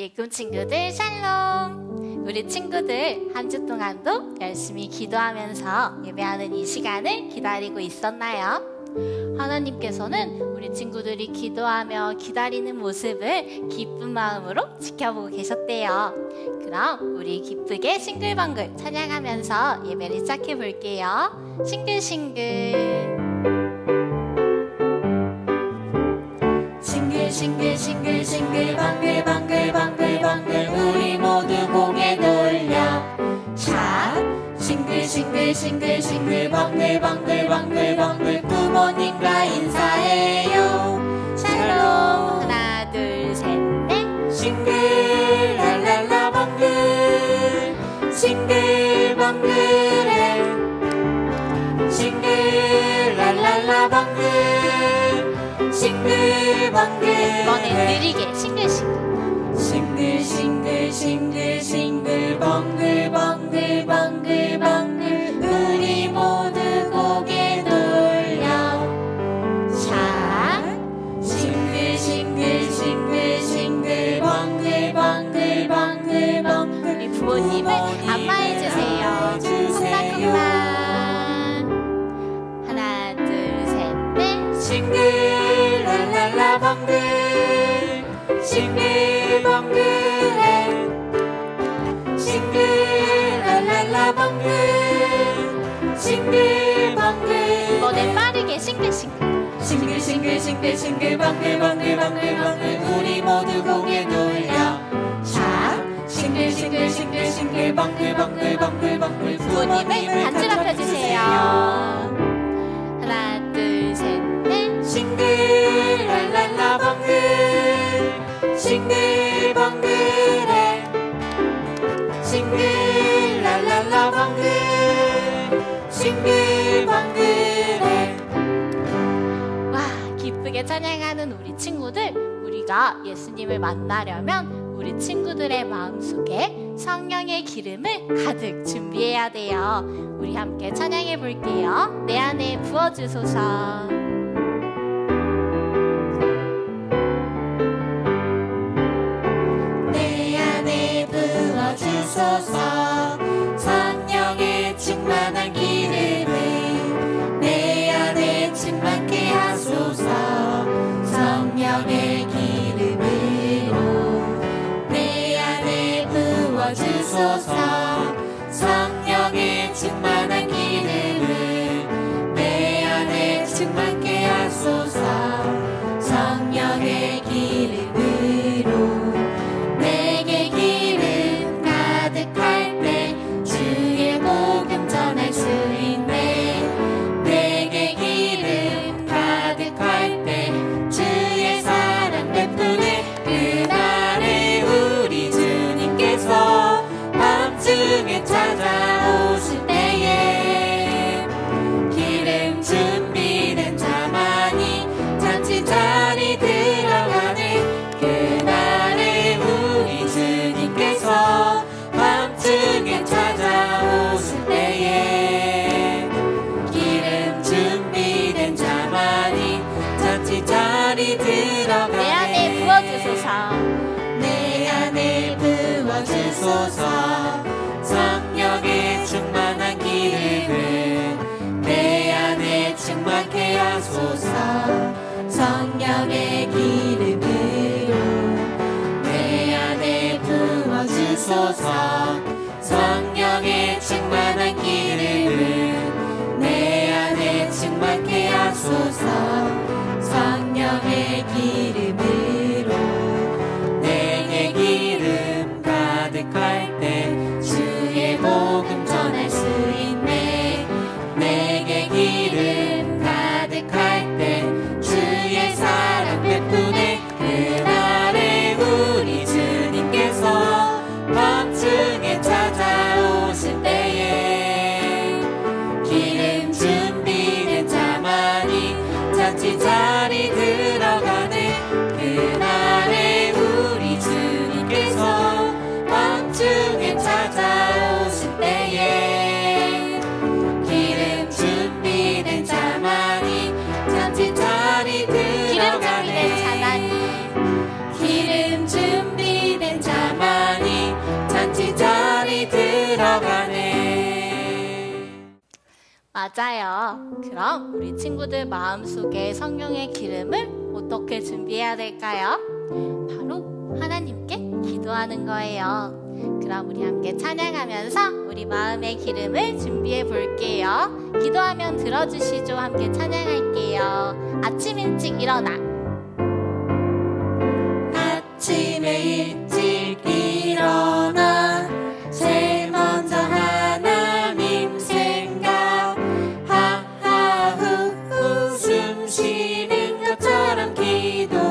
우리 꿈 친구들 샬롬. 우리 친구들 한 주 동안도 열심히 기도하면서 예배하는 이 시간을 기다리고 있었나요? 하나님께서는 우리 친구들이 기도하며 기다리는 모습을 기쁜 마음으로 지켜보고 계셨대요. 그럼 우리 기쁘게 싱글벙글 찬양하면서 예배를 시작해 볼게요. 싱글싱글 싱글싱글 방글방글 우리 모두 고개 돌려 자 싱글싱글 방글 부모님과 인사해요. 샬롬 하나 둘 셋 넷 싱글 랄랄라 방글 싱글벙글해 싱글 랄랄라 방글 싱글벙글 이번엔 느리게 싱글싱글 방글 우리 모두 고개 돌려 자 싱글 방글 우리 부모님을 안마해주세요. 콩닥콩닥 하나 둘 셋 넷 싱글 랄랄라 방글 싱글벙글해 싱글 랄랄라 방글 싱글벙글 이번엔 빠르게 싱글 방글 우리 모두 고개 돌려 자 싱글 방글 부모님을 반지락 펴주세요. 하나 둘 셋 넷 싱글 랄랄라 방글 싱글벙글해 싱글 랄랄라 방글 싱글벙글해 와, 기쁘게 찬양하는 우리 친구들, 우리가 예수님을 만나려면 우리 친구들의 마음속에 성령의 기름을 가득 준비해야 돼요. 우리 함께 찬양해 볼게요. 내 안에 부어주소서. 주소서 성령의 충만한 기름을 내 안에 충만케 하소서. 성령의 기름으로 내 안에 부어주소서. 성령의 충만한 기름을 내 안에 충만케 하소서. 성령의 기름으로 내게 기름 가득할 때 주의 복음 전할 수 있네. 내게 기름 가득할 때 주의 사랑 베푸네. 그날에 우리 주님께서 밤중에 찾아오실 때에 기름 준비된 자만이 잔치 자리 들어가네. 그날에 우리 주님께서 밤중에 찾아오실 때에 기름 준비된 자만이 잔치 자리 들어가네. 내 안에 부어주소서. 내 안에 부어주소서. 성령의 충만한 기름을 내 안에 충만케 하소서. 성령의 기름으로 내 안에 부어주소서. 성령의 충만한 기름을 내 안에 충만케 하소서. 성령의 기름으로 내게 기름 가득할 때 주의 복음 전할 수 있네. 내게 기름 가득할 때 주의 사랑 베푸네. 그날에 우리 주님께서 밤중에 찾아오실 때에 기름 준비된 자만이 잔치 자리 들어가네. 맞아요. 그럼 우리 친구들 마음속에 성령의 기름을 어떻게 준비해야 될까요? 바로 하나님께 기도하는 거예요. 그럼 우리 함께 찬양하면서 우리 마음의 기름을 준비해 볼게요. 기도하면 들어주시죠. 함께 찬양할게요. 아침 일찍 일어나. 아침에 일찍 일어나 제일 먼저 하나님 생각 하하후후 숨 쉬는 것처럼 기도합니다.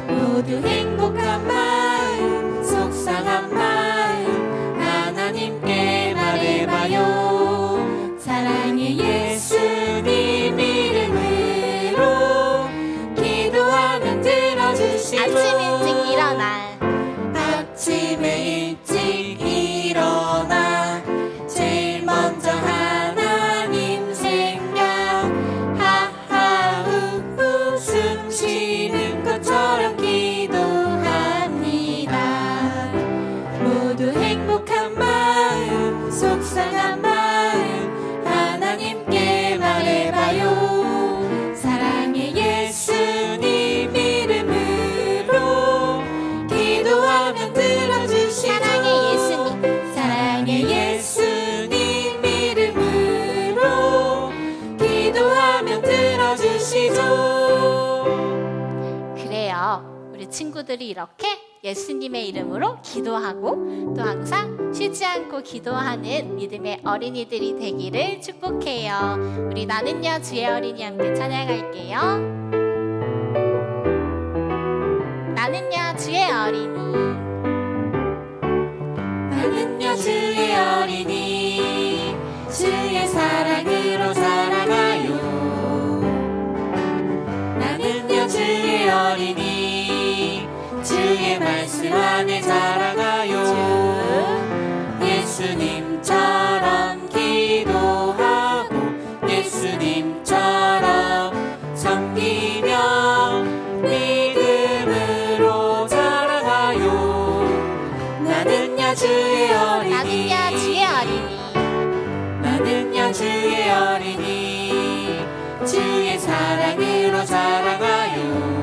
모두 행복한 마음 속상한 마음 하나님께 말해봐요. 사랑의 예수님 이름으로 기도하면 들어주시죠. 아침 일찍 일어나. 아침에 일찍 일어나 제일 먼저 하나님 생각 하하후후 숨 쉬는 것처럼 기도합니다. 모두 행복한 마음 속상한 마음 하나님께 말해봐요. 사랑의 예수님 이름으로 기도하면 들어주시죠. 사랑의 예수님 이름으로 기도하면 들어주시죠. 그래요. 우리 친구들이 이렇게 예수님의 이름으로 기도하고 또 항상 쉬지 않고 기도하는 믿음의 어린이들이 되기를 축복해요. 우리 나는요 주의 어린이 함께 찬양할게요. 나는요 주의 어린이. 나는요 주의 어린이 주의 사랑으로 살아가요. 나는요 주의 어린이 주의 말씀 안에 자라가요. 예수님처럼 기도하고 예수님처럼 섬기며 믿음으로 자라가요. 나는요 주의 어린이. 나는요 주의 어린이. 나는요 주의 어린이 주의 사랑으로 자라가요.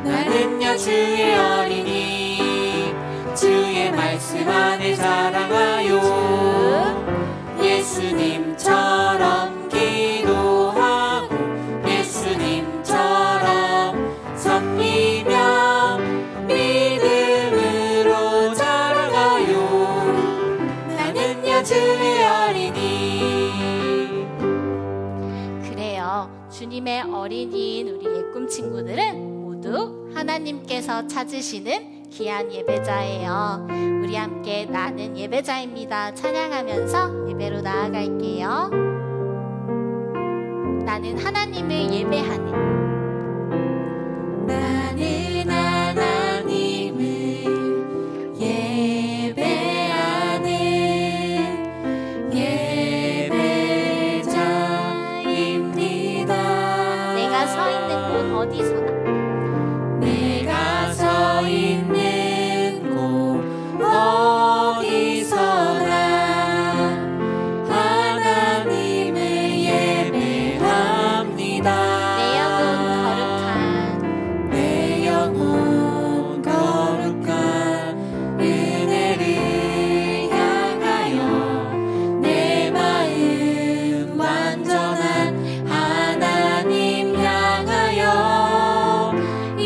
나는요 주의 어린이 주의 말씀 안에 자라가요. 예수님처럼 기도하고 예수님처럼 섬기며 믿음으로 자라가요. 나는요 주의 어린이. 그래요. 주님의 어린이인 우리 예꿈 친구들은 모두 하나님께서 찾으시는 귀한 예배자예요. 우리 함께 나는 예배자입니다 찬양하면서 예배로 나아갈게요. 나는 하나님을 예배하는. 나는 하나님을 예배하는 예배자입니다. 내가 서 있는 곳 어디서나. 내가 서 있는 곳 어디서나 하나님을 예배합니다. 내 영혼 거룩한 은혜를 향하여 내 마음 완전한 하나님 향하여 이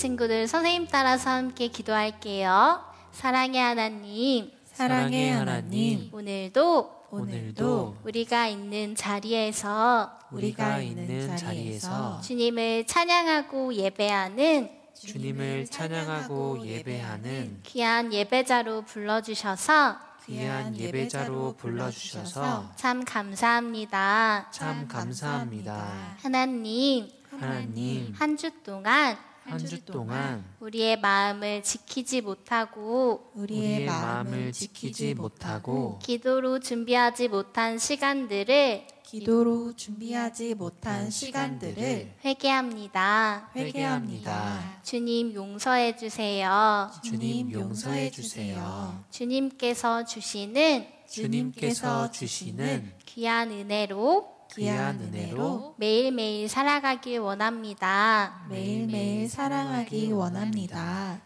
친구들 선생님 따라서 함께 기도할게요. 사랑의 하나님, 사랑의 하나님, 오늘도 오늘도 우리가 있는 자리에서 주님을 찬양하고 예배하는 귀한 예배자로 불러주셔서 참 감사합니다. 하나님, 한 주 동안 우리의 마음을 지키지 못하고 기도로 준비하지 못한 시간들을 회개합니다. 주님 용서해 주세요. 주님께서 주시는 귀한 은혜로 매일매일 살아가길 원합니다.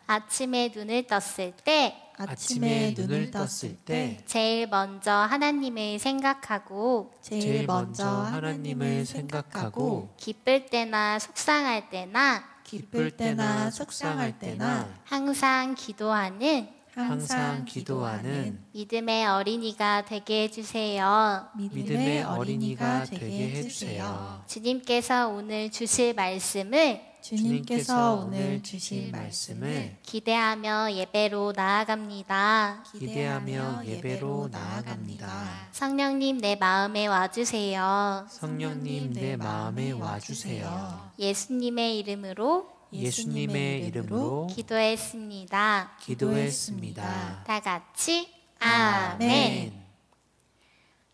아침에 눈을 떴을 때 제일 먼저 하나님을 생각하고 기쁠 때나 속상할 때나 항상 기도하는 믿음의 어린이가 되게 해주세요. 주님께서 오늘 주실 말씀을 기대하며 예배로 나아갑니다. 성령님 내 마음에 와주세요. 예수님의 이름으로 기도했습니다. 다 같이 아멘.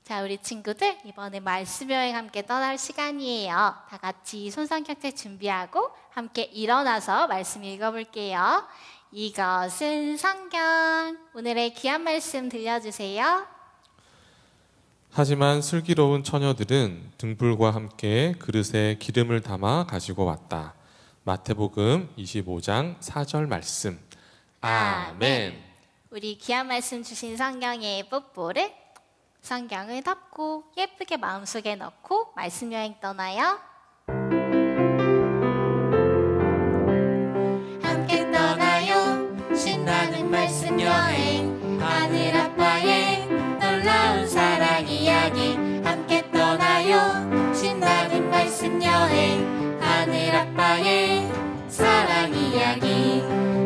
자, 우리 친구들 이번에 말씀 여행 함께 떠날 시간이에요. 다 같이 손성경책 준비하고 함께 일어나서 말씀 읽어볼게요. 이것은 성경. 오늘의 귀한 말씀 들려주세요. 하지만 슬기로운 처녀들은 등불과 함께 그릇에 기름을 담아 가지고 왔다. 마태복음 25장 4절 말씀. 아멘. 우리 귀한 말씀 주신 성경의 뽀뽀를 성경을 덮고 예쁘게 마음속에 넣고 말씀 여행 떠나요. 함께 떠나요. 신나는 말씀 여행. 하늘 아빠의 놀라운 사랑 이야기. 함께 떠나요. 신나는 말씀 여행. 하늘 아빠의 사랑 이야기.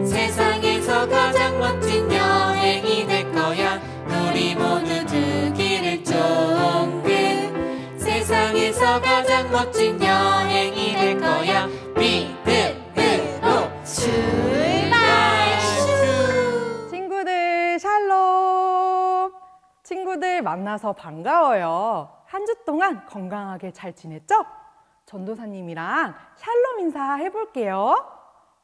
세상에서 가장 멋진 여행이 될 거야. 우리 모두 두 길을 쫑긋. 세상에서 가장 멋진 여행이 될 거야. 믿음으로 출발. 친구들 샬롬. 친구들 만나서 반가워요. 한 주 동안 건강하게 잘 지냈죠? 전도사님이랑 샬롬 인사 해볼게요.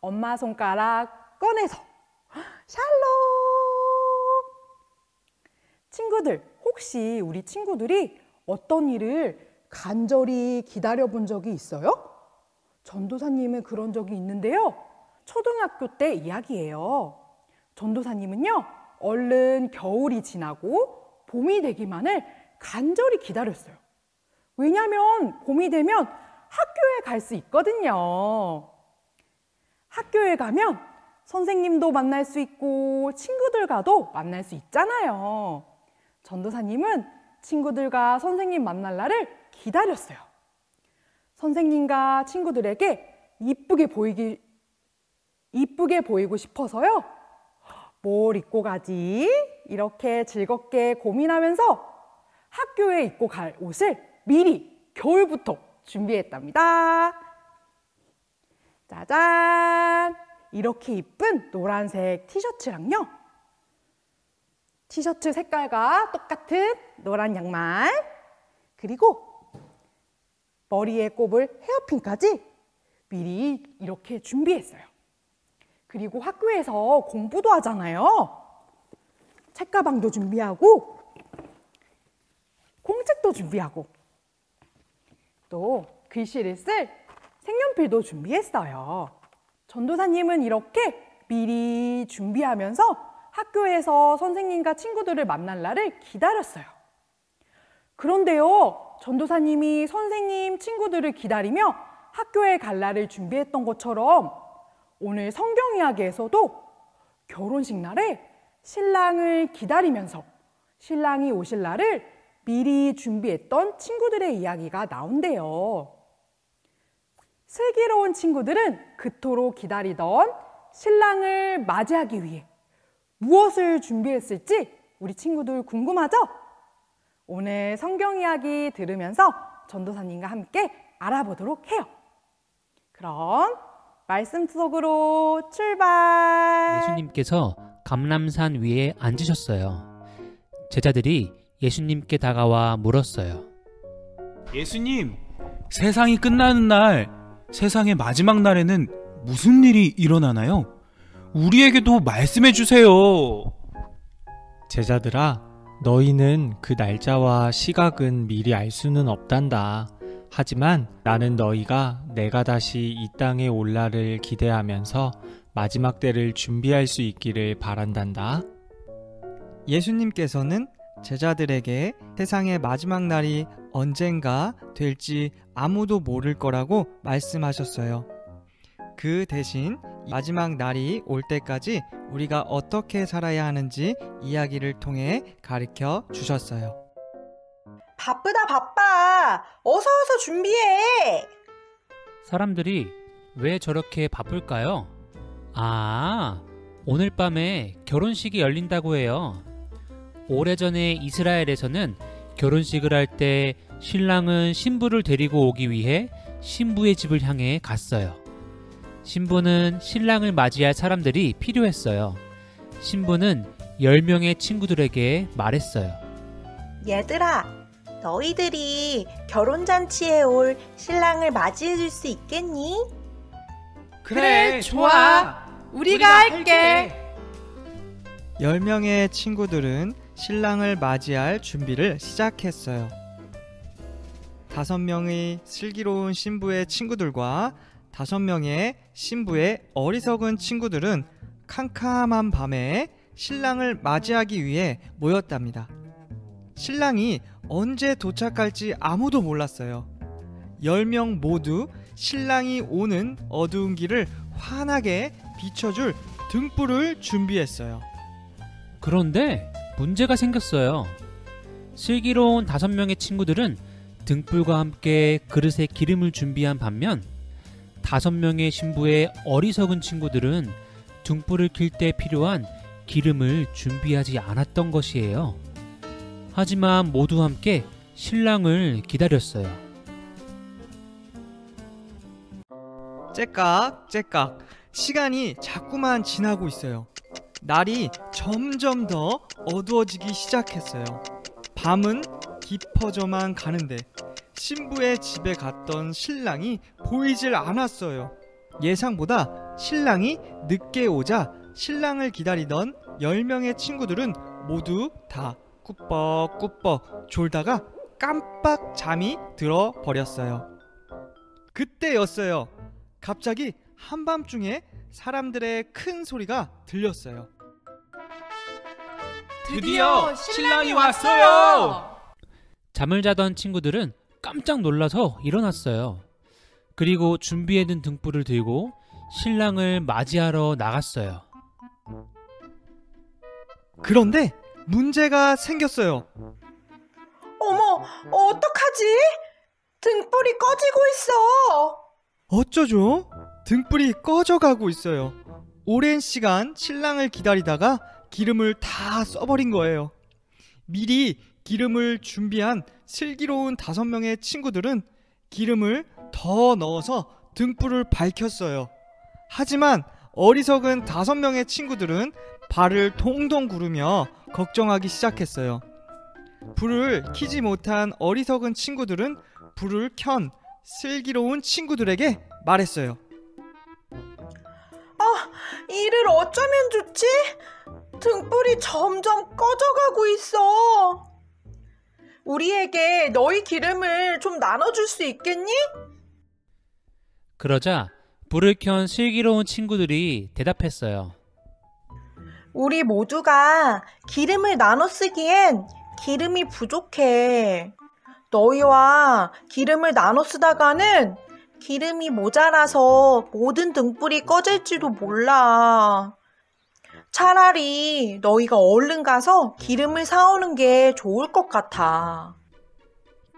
엄마 손가락 꺼내서 샬롬. 친구들, 혹시 우리 친구들이 어떤 일을 간절히 기다려본 적이 있어요? 전도사님은 그런 적이 있는데요. 초등학교 때 이야기예요. 전도사님은요, 얼른 겨울이 지나고 봄이 되기만을 간절히 기다렸어요. 왜냐하면 봄이 되면 학교에 갈 수 있거든요. 학교에 가면 선생님도 만날 수 있고 친구들과도 만날 수 있잖아요. 전도사님은 친구들과 선생님 만날 날을 기다렸어요. 선생님과 친구들에게 이쁘게 보이고 싶어서요. 뭘 입고 가지? 이렇게 즐겁게 고민하면서 학교에 입고 갈 옷을 미리 겨울부터 준비했답니다. 짜잔! 이렇게 이쁜 노란색 티셔츠랑요. 티셔츠 색깔과 똑같은 노란 양말, 그리고 머리에 꼽을 헤어핀까지 미리 이렇게 준비했어요. 그리고 학교에서 공부도 하잖아요. 책가방도 준비하고 공책도 준비하고 또 글씨를 쓸 색연필도 준비했어요. 전도사님은 이렇게 미리 준비하면서 학교에서 선생님과 친구들을 만날 날을 기다렸어요. 그런데요, 전도사님이 선생님, 친구들을 기다리며 학교에 갈 날을 준비했던 것처럼 오늘 성경 이야기에서도 결혼식 날에 신랑을 기다리면서 신랑이 오실 날을 미리 준비했던 친구들의 이야기가 나온대요. 슬기로운 친구들은 그토록 기다리던 신랑을 맞이하기 위해 무엇을 준비했을지 우리 친구들 궁금하죠? 오늘 성경 이야기 들으면서 전도사님과 함께 알아보도록 해요. 그럼 말씀 속으로 출발! 예수님께서 감람산 위에 앉으셨어요. 제자들이 예수님께 다가와 물었어요. 예수님, 세상이 끝나는 날, 세상의 마지막 날에는 무슨 일이 일어나나요? 우리에게도 말씀해 주세요. 제자들아, 너희는 그 날짜와 시각은 미리 알 수는 없단다. 하지만 나는 너희가 내가 다시 이 땅에 올 날을 기대하면서 마지막 때를 준비할 수 있기를 바란단다. 예수님께서는 제자들에게 세상의 마지막 날이 언젠가 될지 아무도 모를 거라고 말씀하셨어요. 그 대신 마지막 날이 올 때까지 우리가 어떻게 살아야 하는지 이야기를 통해 가르쳐 주셨어요. 바쁘다 바빠. 어서 준비해. 사람들이 왜 저렇게 바쁠까요? 아, 오늘 밤에 결혼식이 열린다고 해요. 오래전에 이스라엘에서는 결혼식을 할 때 신랑은 신부를 데리고 오기 위해 신부의 집을 향해 갔어요. 신부는 신랑을 맞이할 사람들이 필요했어요. 신부는 10명의 친구들에게 말했어요. 얘들아, 너희들이 결혼잔치에 올 신랑을 맞이해 줄 수 있겠니? 그래, 좋아. 우리가 할게. 10명의 친구들은 신랑을 맞이할 준비를 시작했어요. 5명의 슬기로운 신부의 친구들과 5명의 신부의 어리석은 친구들은 캄캄한 밤에 신랑을 맞이하기 위해 모였답니다. 신랑이 언제 도착할지 아무도 몰랐어요. 10명 모두 신랑이 오는 어두운 길을 환하게 비춰줄 등불을 준비했어요. 그런데 문제가 생겼어요. 슬기로운 5명의 친구들은 등불과 함께 그릇에 기름을 준비한 반면 5명의 신부의 어리석은 친구들은 등불을 켤 때 필요한 기름을 준비하지 않았던 것이에요. 하지만 모두 함께 신랑을 기다렸어요. 째깍째깍 시간이 자꾸만 지나고 있어요. 날이 점점 더 어두워지기 시작했어요. 밤은 깊어져만 가는데 신부의 집에 갔던 신랑이 보이질 않았어요. 예상보다 신랑이 늦게 오자 신랑을 기다리던 10명의 친구들은 모두 다 꾸벅꾸벅 졸다가 깜빡 잠이 들어버렸어요. 그때였어요. 갑자기 한밤중에 사람들의 큰 소리가 들렸어요. 드디어 신랑이 왔어요. 잠을 자던 친구들은 깜짝 놀라서 일어났어요. 그리고 준비해둔 등불을 들고 신랑을 맞이하러 나갔어요. 그런데 문제가 생겼어요. 어머, 어떡하지? 등불이 꺼지고 있어. 어쩌죠? 등불이 꺼져가고 있어요. 오랜 시간 신랑을 기다리다가 기름을 다 써버린 거예요. 미리 기름을 준비한 슬기로운 5명의 친구들은 기름을 더 넣어서 등불을 밝혔어요. 하지만 어리석은 5명의 친구들은 발을 동동 구르며 걱정하기 시작했어요. 불을 켜지 못한 어리석은 친구들은 불을 켠 슬기로운 친구들에게 말했어요. 이를 어쩌면 좋지? 등불이 점점 꺼져가고 있어. 우리에게 너희 기름을 좀 나눠줄 수 있겠니? 그러자 불을 켠 슬기로운 친구들이 대답했어요. 우리 모두가 기름을 나눠 쓰기엔 기름이 부족해. 너희와 기름을 나눠 쓰다가는 기름이 모자라서 모든 등불이 꺼질지도 몰라. 차라리 너희가 얼른 가서 기름을 사오는 게 좋을 것 같아.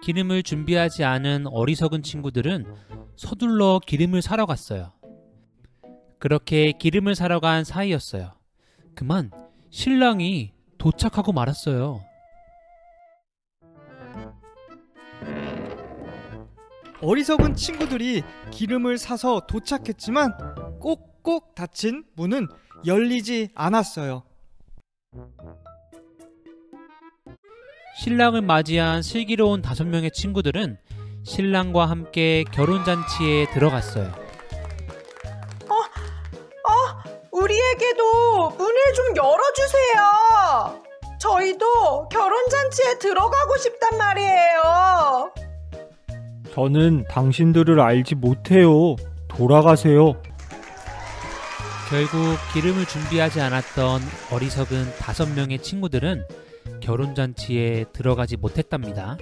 기름을 준비하지 않은 어리석은 친구들은 서둘러 기름을 사러 갔어요. 그렇게 기름을 사러 간 사이였어요. 그만 신랑이 도착하고 말았어요. 어리석은 친구들이 기름을 사서 도착했지만 꼭꼭 닫힌 문은 열리지 않았어요. 신랑을 맞이한 슬기로운 5명의 친구들은 신랑과 함께 결혼잔치에 들어갔어요. 우리에게도 문을 좀 열어주세요. 저희도 결혼잔치에 들어가고 싶단 말이에요. 저는 당신들을 알지 못해요. 돌아가세요. 결국 기름을 준비하지 않았던 어리석은 5명의 친구들은 결혼잔치에 들어가지 못했답니다.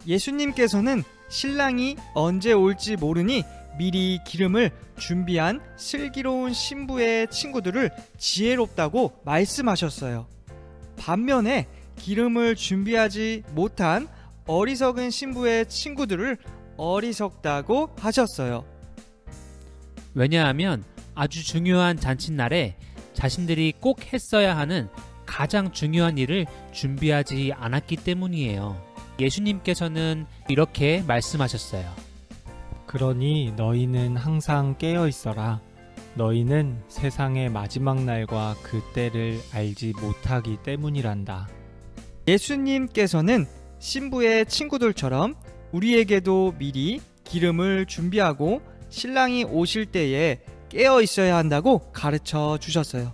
예수님께서는 신랑이 언제 올지 모르니 미리 기름을 준비한 슬기로운 신부의 친구들을 지혜롭다고 말씀하셨어요. 반면에 기름을 준비하지 못한 어리석은 신부의 친구들을 어리석다고 하셨어요. 왜냐하면 아주 중요한 잔칫날에 자신들이 꼭 했어야 하는 가장 중요한 일을 준비하지 않았기 때문이에요. 예수님께서는 이렇게 말씀하셨어요. 그러니 너희는 항상 깨어 있어라. 너희는 세상의 마지막 날과 그 때를 알지 못하기 때문이란다. 예수님께서는 신부의 친구들처럼 우리에게도 미리 기름을 준비하고 신랑이 오실 때에 깨어 있어야 한다고 가르쳐 주셨어요.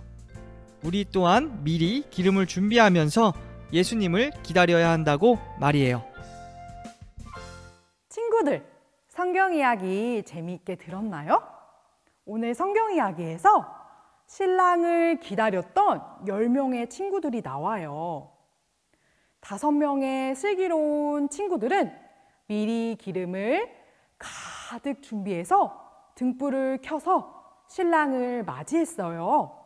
우리 또한 미리 기름을 준비하면서 예수님을 기다려야 한다고 말이에요. 친구들, 성경 이야기 재미있게 들었나요? 오늘 성경 이야기에서 신랑을 기다렸던 10명의 친구들이 나와요. 5명의 슬기로운 친구들은 미리 기름을 가득 준비해서 등불을 켜서 신랑을 맞이했어요.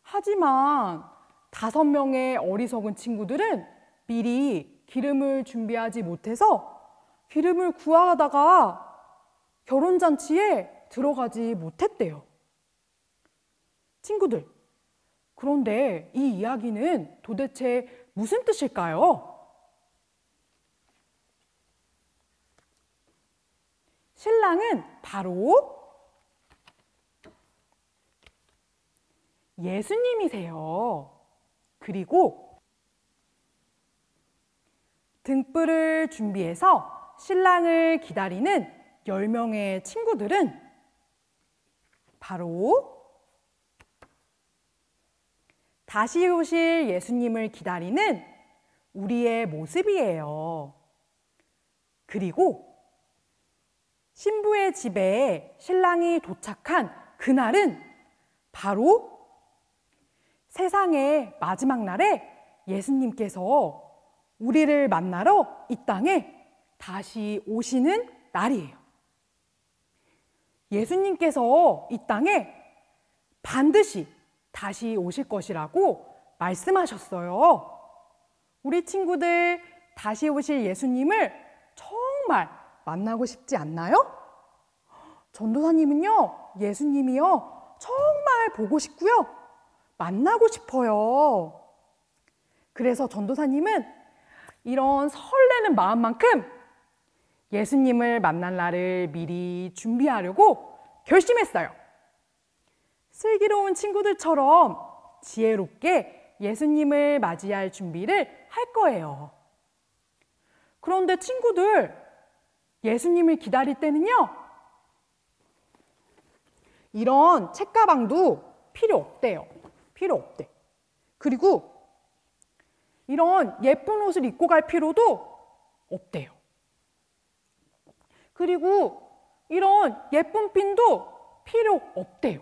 하지만 5명의 어리석은 친구들은 미리 기름을 준비하지 못해서 기름을 구하다가 결혼잔치에 들어가지 못했대요. 친구들, 그런데 이 이야기는 도대체 무슨 뜻일까요? 신랑은 바로 예수님이세요. 그리고 등불을 준비해서 신랑을 기다리는 10명의 친구들은 바로 다시 오실 예수님을 기다리는 우리의 모습이에요. 그리고 신부의 집에 신랑이 도착한 그날은 바로 세상의 마지막 날에 예수님께서 우리를 만나러 이 땅에 다시 오시는 날이에요. 예수님께서 이 땅에 반드시 다시 오실 것이라고 말씀하셨어요. 우리 친구들 다시 오실 예수님을 정말 만나고 싶지 않나요? 전도사님은요, 예수님이요, 정말 보고 싶고요, 만나고 싶어요. 그래서 전도사님은 이런 설레는 마음만큼 예수님을 만날 날을 미리 준비하려고 결심했어요. 슬기로운 친구들처럼 지혜롭게 예수님을 맞이할 준비를 할 거예요. 그런데 친구들, 예수님을 기다릴 때는요, 이런 책가방도 필요 없대요. 필요 없대. 그리고 이런 예쁜 옷을 입고 갈 필요도 없대요. 그리고 이런 예쁜 핀도 필요 없대요.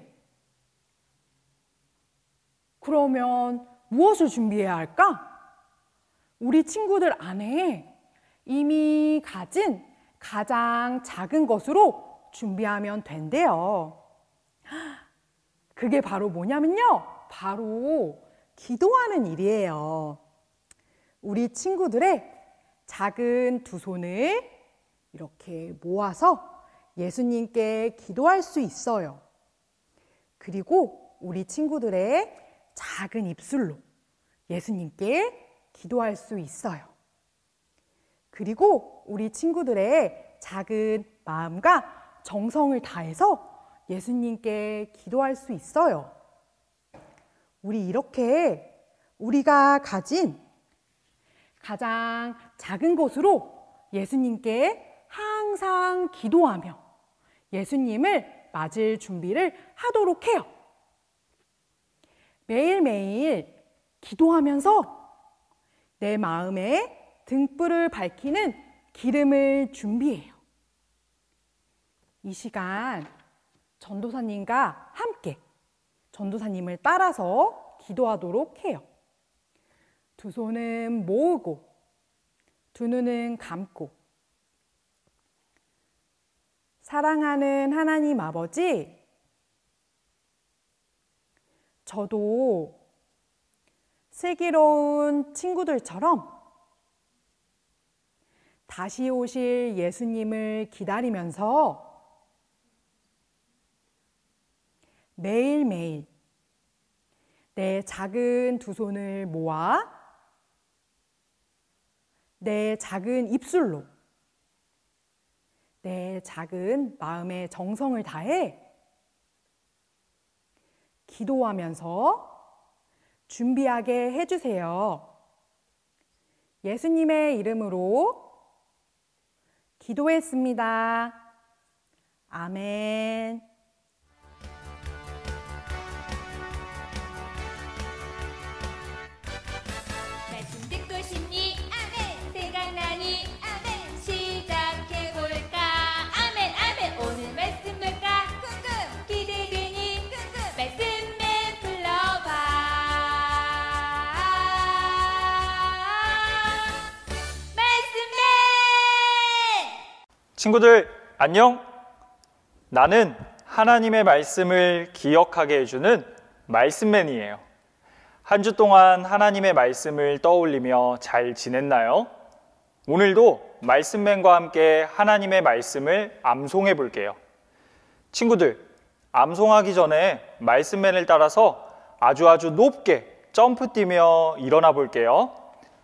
그러면 무엇을 준비해야 할까? 우리 친구들 안에 이미 가진 가장 작은 것으로 준비하면 된대요. 그게 바로 뭐냐면요. 바로 기도하는 일이에요. 우리 친구들의 작은 두 손을 이렇게 모아서 예수님께 기도할 수 있어요. 그리고 우리 친구들의 작은 입술로 예수님께 기도할 수 있어요. 그리고 우리 친구들의 작은 마음과 정성을 다해서 예수님께 기도할 수 있어요. 우리 이렇게 우리가 가진 가장 작은 것으로 예수님께 항상 기도하며 예수님을 맞을 준비를 하도록 해요. 매일매일 기도하면서 내 마음에 등불을 밝히는 기름을 준비해요. 이 시간 전도사님과 함께 전도사님을 따라서 기도하도록 해요. 두 손은 모으고 두 눈은 감고 사랑하는 하나님 아버지, 저도 슬기로운 친구들처럼 다시 오실 예수님을 기다리면서 매일매일 내 작은 두 손을 모아 내 작은 입술로 내 작은 마음의 정성을 다해 기도하면서 준비하게 해주세요. 예수님의 이름으로 기도했습니다. 아멘. 말씀 듣고 싶니? 아멘. 생각나니? 아멘. 시작해볼까? 아멘 아멘. 오늘 말씀 뭘까? 궁금. 기대되니? 궁금. 말씀에 불러봐. 말씀에. 친구들 안녕. 나는 하나님의 말씀을 기억하게 해주는 말씀맨이에요. 한 주 동안 하나님의 말씀을 떠올리며 잘 지냈나요? 오늘도 말씀맨과 함께 하나님의 말씀을 암송해 볼게요. 친구들, 암송하기 전에 말씀맨을 따라서 아주 높게 점프 뛰며 일어나 볼게요.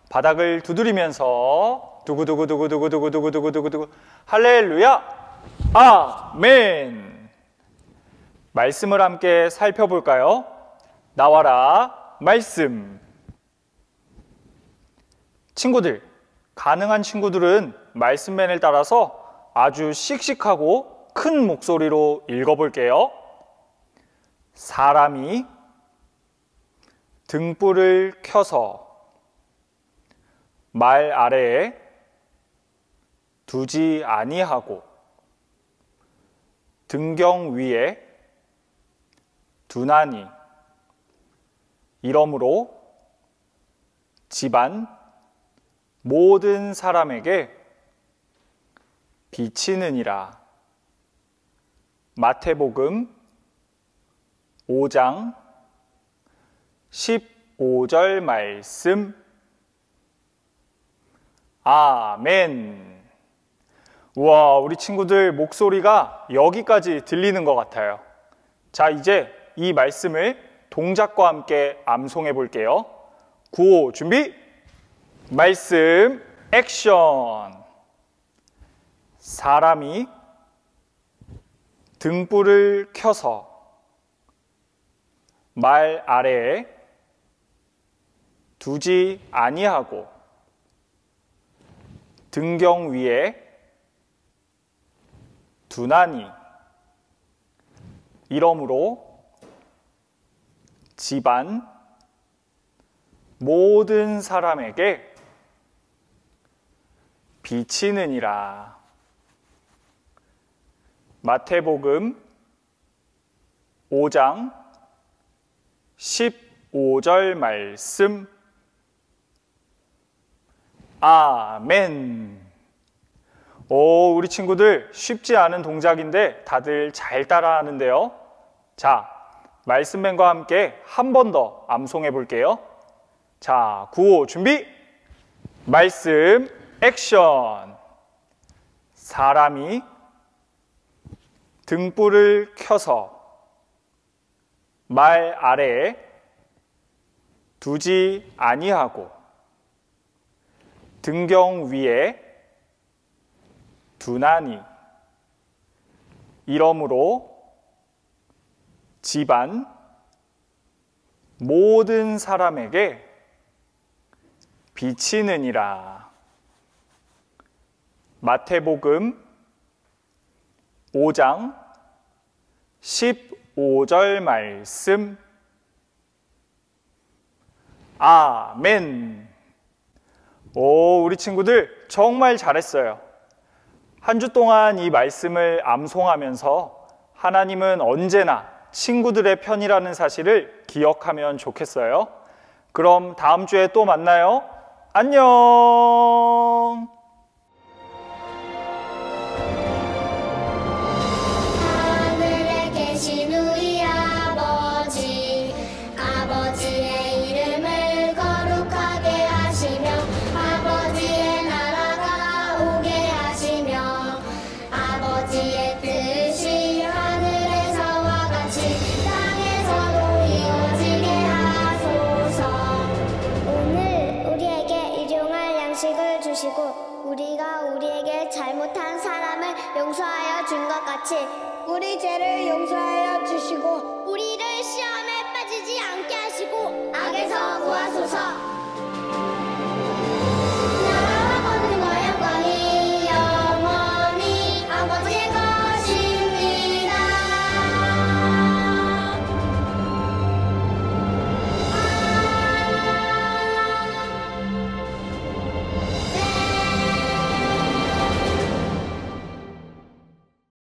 바닥을 두드리면서 두구두구두구두구두구두구두구두구 할렐루야! 아멘! 말씀을 함께 살펴볼까요? 나와라 말씀. 친구들, 가능한 친구들은 말씀맨을 따라서 아주 씩씩하고 큰 목소리로 읽어볼게요. 사람이 등불을 켜서 말 아래에 두지 아니하고 등경 위에 두나니 이러므로 집안 모든 사람에게 비치느니라. 마태복음 5장 15절 말씀. 아멘. 우와, 우리 친구들 목소리가 여기까지 들리는 것 같아요. 자, 이제 이 말씀을 동작과 함께 암송해 볼게요. 구호 준비. 말씀 액션. 사람이 등불을 켜서 말 아래에 두지 아니하고 등경 위에 두나니 이러므로 집안 모든 사람에게 비치느니라. 마태복음 5장 15절 말씀. 아멘. 오, 우리 친구들 쉽지 않은 동작인데 다들 잘 따라하는데요. 자, 말씀맨과 함께 한 번 더 암송해 볼게요. 자, 구호 준비! 말씀 액션! 사람이 등불을 켜서 말 아래에 두지 아니하고 등경 위에 두나니 이러므로 집안 모든 사람에게 비치느니라. 마태복음 5장 15절 말씀. 아멘. 오, 우리 친구들 정말 잘했어요. 한 주 동안 이 말씀을 암송하면서 하나님은 언제나 친구들의 편이라는 사실을 기억하면 좋겠어요. 그럼 다음 주에 또 만나요. 안녕. 하늘에 계신 우리 아버지, 아버지의 이름을 거룩하게 하시며 아버지의 나라가 오게 하시며 아버지의 뜻이 하늘에서와 같이 땅에서도 이루어지게 하소서. 오늘 우리에게 일용할 양식을 주시고 우리가 우리에게 잘못한 사람을 용서하여 준 것 같이 우리 죄를 용서하여